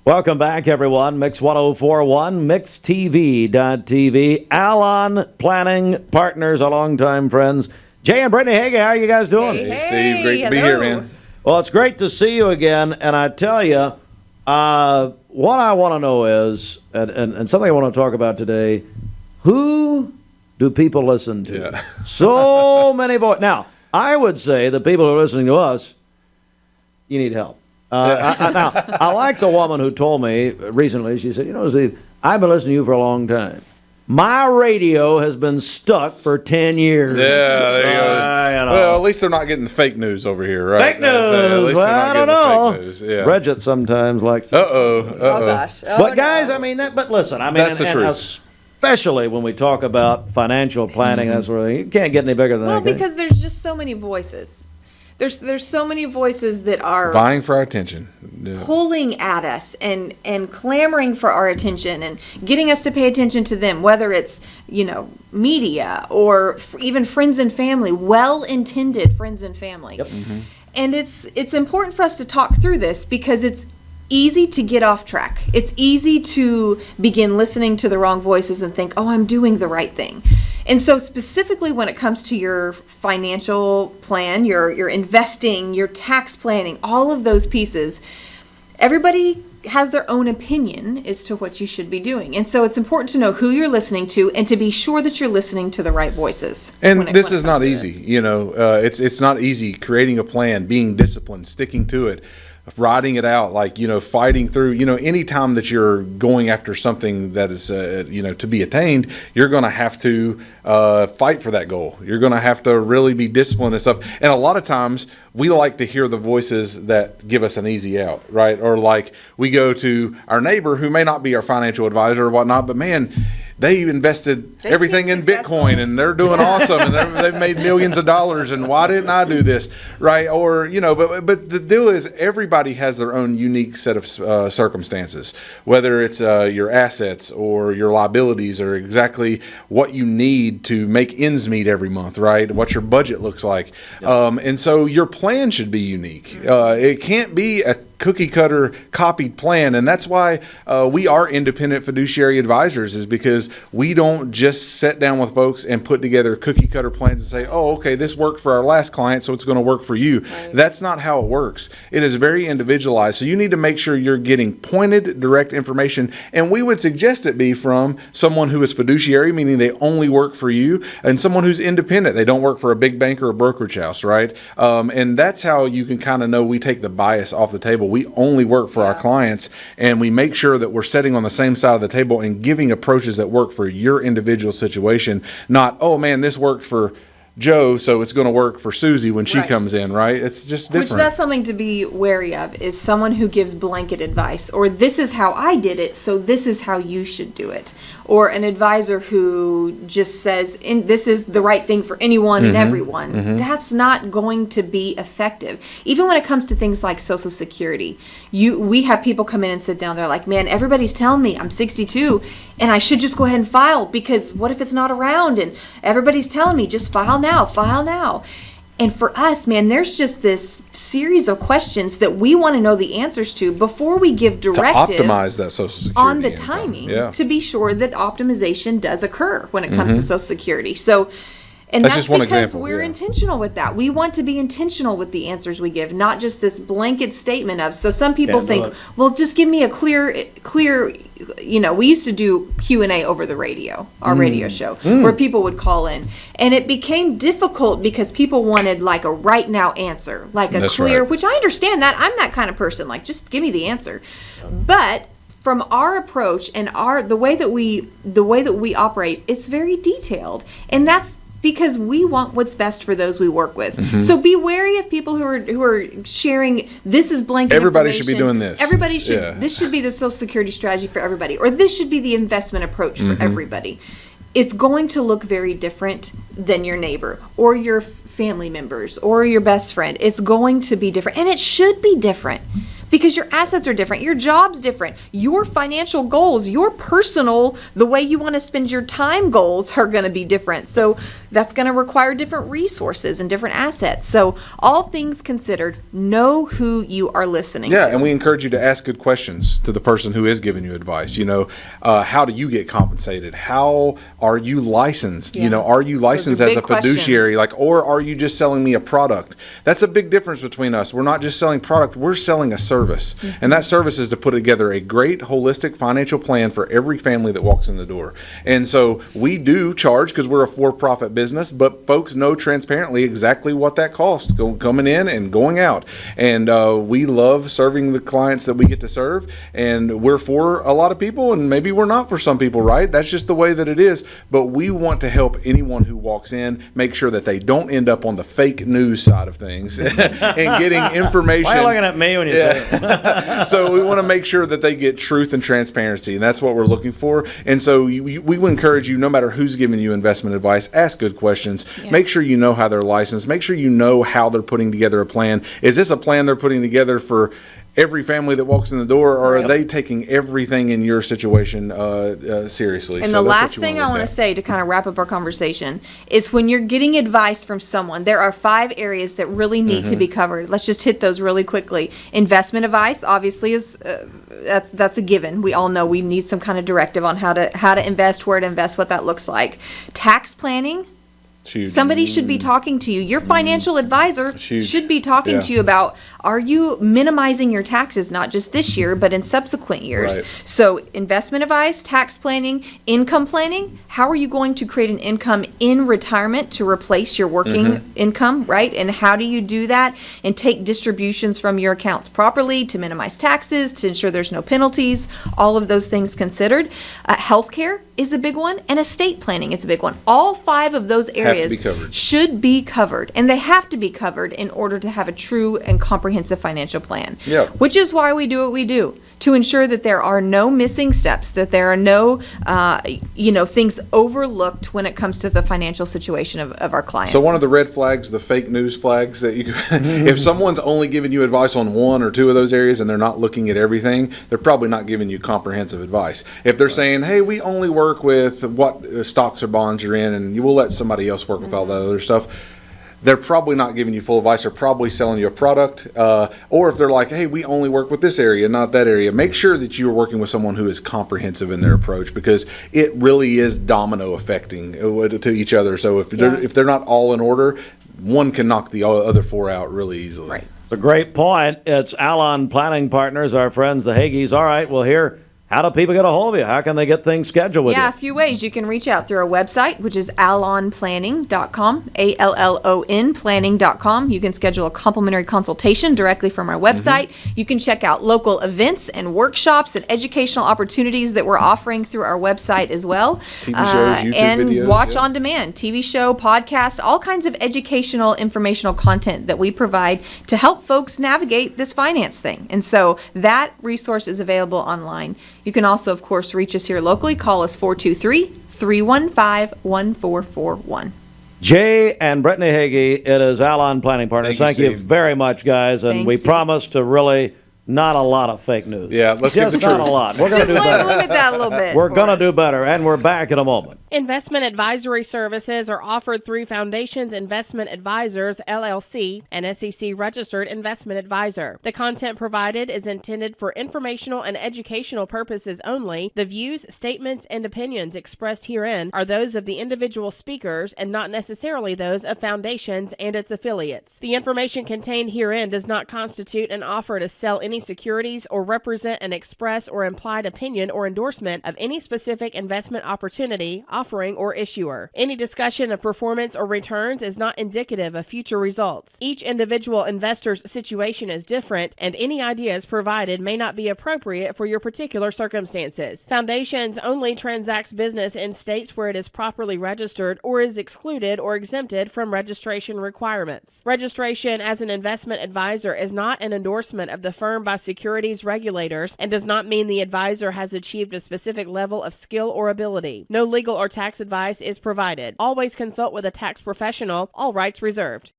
Welcome back, everyone. Mix 1041, MixTV.tv. Alon Planning Partners, our longtime friends. Jay and Brittany Hager, how are you guys doing? Hey, Steve. Great to be here, man. Well, it's great to see you again. And I tell you, what I want to know is, and something I want to talk about today, who do people listen to? Yeah. So many voices. Now, I would say the people who are listening to us, you need help. I like the woman who told me recently, she said, Steve, I've been listening to you for a long time. My radio has been stuck for 10 years. Yeah, there you go. Well, at least they're not getting the fake news over here, right? Fake news. Well, I don't know. Fake news. Yeah. Bridget sometimes likes to. Oh, gosh. But guys, but listen, that's the truth. Especially when we talk about financial planning, that sort of thing. You can't get any bigger than that. Well, because there's just so many voices. There's so many voices that are vying for our attention, pulling at us and clamoring for our attention and getting us to pay attention to them, whether it's media or even friends and family, well-intended friends and family. Yep. Mm-hmm. And it's important for us to talk through this because it's easy to get off track. It's easy to begin listening to the wrong voices and think, oh, I'm doing the right thing. And so specifically when it comes to your financial plan, your investing, your tax planning, all of those pieces, everybody has their own opinion as to what you should be doing. And so it's important to know who you're listening to and to be sure that you're listening to the right voices. And this is not easy. It's not easy creating a plan, being disciplined, sticking to it, riding it out, fighting through, any time that you're going after something that is, to be attained, you're going to have to fight for that goal. You're going to have to really be disciplined and stuff. And a lot of times we like to hear the voices that give us an easy out, right? Or we go to our neighbor who may not be our financial advisor or whatnot, but man, they invested everything in Bitcoin and they're doing awesome and they've made millions of dollars and why didn't I do this, right? Or, but the deal is everybody has their own unique set of circumstances, whether it's your assets or your liabilities or exactly what you need to make ends meet every month, right? What your budget looks like. Yep. And so your plan should be unique. It can't be a cookie cutter copied plan, and that's why we are independent fiduciary advisors, is because we don't just sit down with folks and put together cookie cutter plans and say, oh, okay, this worked for our last client, so it's going to work for you. Right. That's not how it works. It is very individualized, so you need to make sure you're getting pointed, direct information, and we would suggest it be from someone who is fiduciary, meaning they only work for you, and someone who's independent. They don't work for a big bank or a brokerage house, right? And that's how you can kind of know we take the bias off the table. We only work for our clients, and we make sure that we're sitting on the same side of the table and giving approaches that work for your individual situation. Not, oh man, this worked for Joe, so it's going to work for Susie when she comes in, right? It's just different. Which that's something to be wary of, is someone who gives blanket advice, or this is how I did it, so this is how you should do it. Or an advisor who just says, this is the right thing for anyone and everyone. Mm-hmm. That's not going to be effective. Even when it comes to things like Social Security, we have people come in and sit down, they're like, man, everybody's telling me I'm 62 and I should just go ahead and file, because what if it's not around? And everybody's telling me just file now, file now. And for us, man, there's just this series of questions that we want to know the answers to before we give directive to optimize that Social Security on the timing, to be sure that optimization does occur when it comes to Social Security. So, and that's just one because example. We're intentional with that. We want to be intentional with the answers we give, not just this blanket statement of. So some people think, well, just give me a clear. We used to do Q&A over the radio, our radio show, where people would call in. And it became difficult because people wanted like a right now answer, like a clear, which I understand that. I'm that kind of person, like just give me the answer. But from our approach and the way that we operate, it's very detailed. And that's because we want what's best for those we work with. Mm-hmm. So be wary of people who are sharing, this is blanket Everybody should be doing this. Everybody should, this should be the Social Security strategy for everybody, or this should be the investment approach for everybody. It's going to look very different than your neighbor or your family members or your best friend. It's going to be different, and it should be different. because your assets are different, your job's different, your financial goals, your personal, the way you want to spend your time goals are going to be different. So that's going to require different resources and different assets. So all things considered, know who you are listening Yeah, to. and we encourage you to ask good questions to the person who is giving you advice. How do you get compensated? How are you licensed? Yeah. Are you licensed Those are as a big questions. fiduciary? Or are you just selling me a product? That's a big difference between us. We're not just selling product, we're selling a service. Mm-hmm. And that service is to put together a great holistic financial plan for every family that walks in the door. And so we do charge because we're a for-profit business, but folks know transparently exactly what that costs coming in and going out. And we love serving the clients that we get to serve. And we're for a lot of people, and maybe we're not for some people, right? That's just the way that it is. But we want to help anyone who walks in make sure that they don't end up on the fake news side of things and getting information. Why are you looking at me when you say it? So we want to make sure that they get truth and transparency, and that's what we're looking for. And so we would encourage you, no matter who's giving you investment advice, ask good questions. Yeah. Make sure you know how they're licensed. Make sure you know how they're putting together a plan. Is this a plan they're putting together for every family that walks in the door, or are they taking everything in your situation seriously? And So the that's what last you thing wanna I look want to at. say to kind of wrap up our conversation is when you're getting advice from someone, there are 5 areas that really need to be covered. Let's just hit those really quickly. Investment advice, obviously, is that's a given. We all know we need some kind of directive on how to invest, where to invest, what that looks like. Tax planning. Somebody should be talking to you. Your financial advisor huge. should be talking Yeah. to you about, are you minimizing your taxes, not just this year, but in subsequent years? Right. So investment advice, tax planning, income planning. How are you going to create an income in retirement to replace your working income, right? And how do you do that and take distributions from your accounts properly to minimize taxes, to ensure there's no penalties, all of those things considered. Healthcare is a big one, and estate planning is a big one. All 5 of those areas be covered. should be covered, and they have to be covered in order to have a true and comprehensive financial plan. Yeah. Which is why we do what we do, to ensure that there are no missing steps, that there are no, things overlooked when it comes to the financial situation of our clients. So one of the red flags, the fake news flags that you, if someone's only giving you advice on 1 or 2 of those areas and they're not looking at everything, they're probably not giving you comprehensive advice. If they're saying, hey, we only work with what stocks or bonds you're in, and you will let somebody else work with all that other stuff, they're probably not giving you full advice. They're probably selling you a product. Or if they're like, hey, we only work with this area, not that area, make sure that you're working with someone who is comprehensive in their approach, because it really is domino affecting to each other. So if they're not all in order, one can knock the other 4 out really easily. Right. It's a great point. It's Alon Planning Partners, our friends, the Hagees. All right, well, here, how do people get a hold of you? How can they get things scheduled with Yeah, a you? few ways. You can reach out through our website, which is allonplanning.com, ALLON planning.com. You can schedule a complimentary consultation directly from our website. You can check out local events and workshops and educational opportunities that we're offering through our website as well. TV shows, YouTube and videos, watch yeah. on demand, TV show, podcast, all kinds of educational, informational content that we provide to help folks navigate this finance thing. And so that resource is available online. You can also, of course, reach us here locally. Call us 423-315-1441. Jay and Brittany Hagee, it is Alon Planning Partners. Thank you, Thank you Steve. very much, guys. And Thanks, we Steve. promise to really not a lot of fake news. Yeah, let's Just get the not truth. a lot. We're going to Just do better. limit that a little bit. We're for going to us. do better, and we're back in a moment. Investment advisory services are offered through Foundations Investment Advisors, LLC, an SEC-registered investment advisor. The content provided is intended for informational and educational purposes only. The views, statements, and opinions expressed herein are those of the individual speakers and not necessarily those of Foundations and its affiliates. The information contained herein does not constitute an offer to sell any securities or represent an express or implied opinion or endorsement of any specific investment opportunity, offering, or issuer. Any discussion of performance or returns is not indicative of future results. Each individual investor's situation is different, and any ideas provided may not be appropriate for your particular circumstances. Foundations only transacts business in states where it is properly registered or is excluded or exempted from registration requirements. Registration as an investment advisor is not an endorsement of the firm by securities regulators and does not mean the advisor has achieved a specific level of skill or ability. No legal or tax advice is provided. Always consult with a tax professional. All rights reserved.